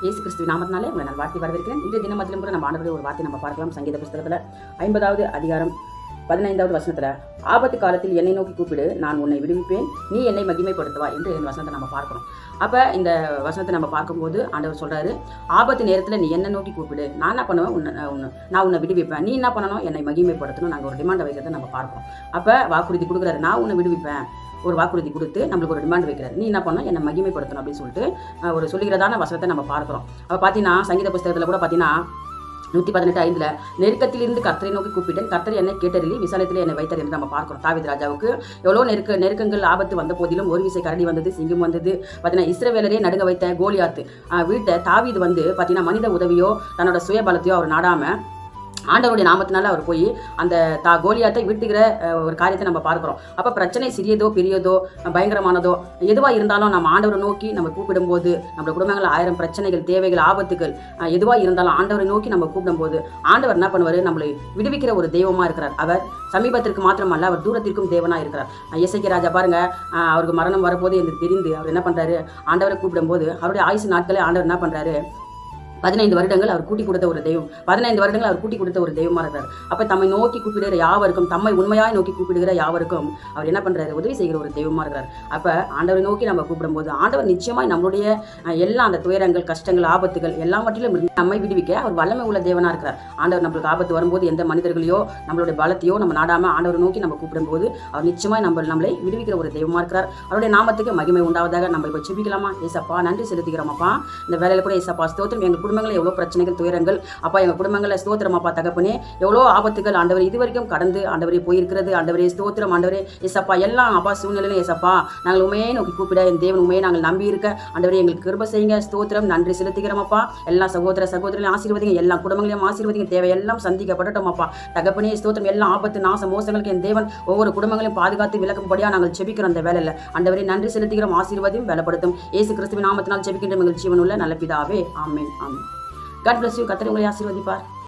இயேசு கிறிஸ்துவின் நாமத்தினாலே உங்களை நான் வாழ்த்தி வரவேற்கிறேன். இந்த தினமத்திலும் கூட நம்ம ஆண்டவருடைய ஒரு வார்த்தை நம்ம பார்க்கலாம். சங்கீத புஸ்தகத்தில் 50வது அதிகாரம் 15வது வசனத்தில், ஆபத்து காலத்தில் என்னை நோக்கி கூப்பிடு, நான் உன்னை விடுவிப்பேன், நீ என்னை மகிமைப்படுத்துவா என்று இந்த வசனத்தை நம்ம பார்க்கணும். அப்போ இந்த வசனத்தை நம்ம பார்க்கும்போது ஆண்டவர் சொல்கிறாரு, ஆபத்து நேரத்தில் நீ என்னை நோக்கி கூப்பிடு, நான் என்ன பண்ணுவேன், நான் உன்னை விடுவிப்பேன், நீ என்ன பண்ணணும், என்னை மகிமைப்படுத்தணும். நாங்கள் ஒரு டிமாண்டை வைக்கிறத நம்ம பார்க்குறோம். அப்போ வாக்குறுதி கொடுக்குறாரு, நான் உன்னை விடுவிப்பேன், ஒரு வாக்குறுதி கொடுத்து நம்மளுக்கு ஒரு டிமாண்ட் வைக்கிறார், நீ என்ன பண்ணணும், என்னை மகிமைப்படுத்தணும் அப்படின்னு சொல்லிட்டு ஒரு சொல்லுகிறதான வசனத்தை நம்ம பார்க்குறோம். அப்போ பார்த்தீங்கன்னா சங்கீத புஸ்தகத்தில் கூட பார்த்தீங்கன்னா 118:5 நெருக்கத்திலிருந்து கர்த்தரை நோக்கி கூப்பிட்டேன், கர்த்தர் என்னை கேட்டறிலி விசாலத்தில் என்னை வைத்தார் என்று நம்ம பார்க்கிறோம். தாவீது ராஜாவுக்கு எவ்வளோ நெருக்கங்கள் ஆபத்து வந்த போதிலும் ஒரு விசை கரடி வந்தது, சிங்கம் வந்தது, பார்த்தீங்கன்னா இஸ்ரவேலரே நடுங்க வைத்த கோலியாத்து வீட்டை தாவீது வந்து பார்த்தீங்கன்னா மனித உதவியோ தன்னோட சுயபலத்தையோ அவர் நாடாமல் ஆண்டவருடைய நாமத்தினால அவர் போய் அந்த கோலியாத்தை வீட்டுகிற ஒரு காரியத்தை நம்ம பார்க்குறோம். அப்போ பிரச்சனை சிறியதோ பெரியதோ பயங்கரமானதோ எதுவாக இருந்தாலும் நம்ம ஆண்டவரை நோக்கி நம்ம கூப்பிடும்போது நம்ம குடும்பங்களில் 1000 பிரச்சனைகள், தேவைகள், ஆபத்துகள் எதுவாக இருந்தாலும் ஆண்டவரை நோக்கி நம்ம கூப்பிடும்போது ஆண்டவர் என்ன பண்ணுவார், நம்மளை விடுவிக்கிற ஒரு தெய்வமாக இருக்கிறார். அவர் சமீபத்திற்கு மாத்திரமல்ல, அவர் தூரத்திற்கும் தேவனாக இருக்கிறார். எசேக்கியா ராஜா பாருங்க, அவருக்கு மரணம் வரப்போது என்று தெரிந்து அவர் என்ன பண்ணுறாரு, ஆண்டவரை கூப்பிடும்போது அவருடைய ஆயுசு நாட்களே ஆண்டவர் என்ன பண்ணுறாரு, 15 வருடங்கள் அவர் கூட்டி கொடுத்த ஒரு தெய்வம், 15 வருடங்கள் அவர் கூட்டி கொடுத்த ஒரு தெய்வமாக இருக்கிறார். அப்போ தம்மை நோக்கி கூப்பிடுகிற யாவருக்கும், தம்மை உண்மையாக நோக்கி கூப்பிடுகிற யாவருக்கும் அவர் என்ன பண்ணுறாரு, உதவி செய்கிற ஒரு தெய்வமாக இருக்கிறார். அப்போ ஆண்டவரை நோக்கி நம்ம கூப்பிடும்போது ஆண்டவர் நிச்சயமாக நம்மளுடைய எல்லா அந்த துயரங்கள், கஷ்டங்கள், ஆபத்துகள் எல்லாவற்றிலும் நம்மை விடுவிக்க அவர் வல்லமை உள்ள தேவனாக இருக்கிறார். ஆண்டவர் நம்மளுக்கு ஆபத்து வரும்போது எந்த மனிதர்களையோ நம்மளுடைய பலத்தையோ நம்ம நாடாமல் ஆண்டவரை நோக்கி நம்ம கூப்பிடும்போது அவர் நிச்சயமாக நம்மளை விடுவிக்கிற ஒரு தெய்வமாக இருக்கிறார். அவருடைய நாமத்துக்கு மகிமை உண்டாவதாக. நம்ம இப்போ செபிக்கலாமா? ஏசப்பா நன்றி செலுத்துகிறோமப்பா. இந்த வேலையில் கூட ஏசப்பா ஸ்தோத்திரம். எங்கள் குடும்பங்களில் எவ்வளோ பிரச்சனைகள், துயரங்கள் அப்பா, எங்கள் குடும்பங்களில் ஸ்தோத்திரம் அப்பா தகப்பனே, எவ்வளோ ஆபத்துகள் ஆண்டவர் இதுவரைக்கும் கடந்து ஆண்டவரே போயிருக்கிறது. ஆண்டவரே ஸ்தோத்திரம். ஆண்டவரே ஏசப்பா எல்லாம் அப்பா சூழ்நிலையிலும் ஏசப்பா நாங்கள் உண்மையே நோக்கி கூப்பிட என் தேவன் உண்மையை நாங்கள் நம்பி இருக்க ஆண்டவரே எங்களுக்கு கிருபை செய்யுங்க. ஸ்தோத்திரம். நன்றி செலுத்துகிறோமப்பா. எல்லா சகோதரர்களையும் ஆசீர்வதிங்க, எல்லா குடும்பங்களையும் ஆசீர்வதிங்க, தேவையெல்லாம் சந்திக்கப்படட்டும் அப்பா தகப்பனே ஸ்தோத்திரம். எல்லா ஆபத்து, நாச, மோசங்களுக்கு என் தேவன் ஒவ்வொரு குடும்பங்களையும் பாதுகாத்து விளக்கும்படியாக நாங்கள் செபிக்கிறோம். அந்த வேலையில் ஆண்டவரே நன்றி செலுத்துகிறோம். ஆசீர்வதியும் பலப்படுத்தும். இயேசு கிறிஸ்துவின் நாமத்தினால் செபிக்கின்ற எங்கள் ஜீவனுள்ள நல்ல பிதாவே. ஆமென். ஆமென். God bless you. கர்த்தர் உங்களை ஆசீர்வதிப்பார்.